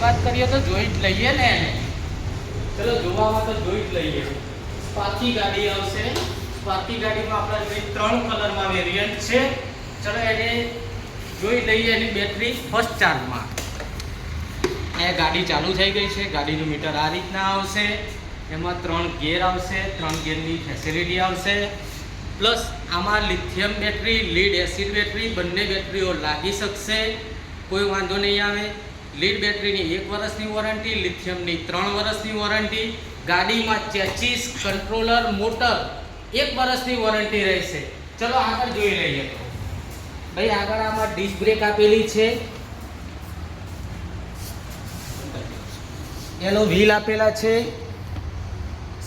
વાત કરીએ તો જોઈ જ લઈએ ને એને. ચલો જોવામાં તો જોઈ જ લઈએ. સ્પાર્કી ગાડી આવશે. સ્પાર્કી ગાડીમાં આપણા 3 કલરમાં વેરિયન્ટ છે. ચલો એને જોઈ લઈએ. એની બેટરી ફર્સ્ટ ચાર્જમાં. એ ગાડી ચાલુ થઈ ગઈ છે. ગાડીનું મીટર આ રીતના આવશે. એમાં 3 ગિયર આવશે. 3 ગિયરની ફેસિલિટી આવશે. પ્લસ આમાં lithium battery, lead acid battery બંને બેટરીઓ લાગી શકશે. કોઈ વાંધો નહીં આવે. લીડ બેટરીની 1 વર્ષની વોરંટી, લિથિયમની 3 વર્ષની વોરંટી. ગાડીમાં ચેચીસ, કંટ્રોલર, મોટર 1 વર્ષની વોરંટી રહેશે. ચલો આગળ જોઈ લઈએ. તો ભાઈ આગળ આમાં ડિસ્ક બ્રેક આપેલી છે. એનો વ્હીલ આપેલા છે.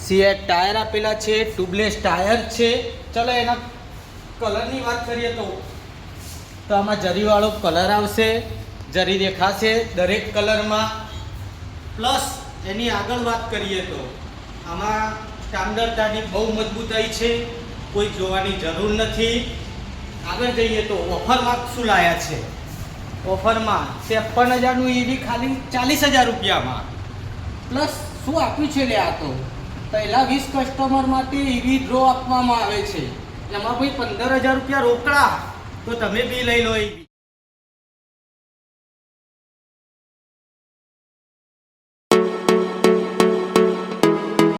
સીએટ ટાયર આપેલા છે. ટ્યુબલેસ ટાયર છે. ચલો એના કલરની વાત કરીએ તો આમાં જરીવાળો કલર આવશે. જરી દેખાશે દરેક કલરમાં. પ્લસ એની આગળ વાત કરીએ તો આમાં સ્ટાન્ડર્ડતાની બહુ મજબૂતાઈ છે. કોઈ જોવાની જરૂર નથી. આગળ જઈએ તો ઓફરમાં શું લાયા છે? ઓફરમાં 53,000નું ઈવી ખાલી 40,000 રૂપિયામાં. પ્લસ શું આપ્યું છે લે? આ તો પહેલા 20 કસ્ટમર માટે ઈવી ડ્રો આપવામાં આવે છે. એમાં ભાઈ 15,000 રૂપિયા રોકડા તો તમે બી લઈ લો ઈવી.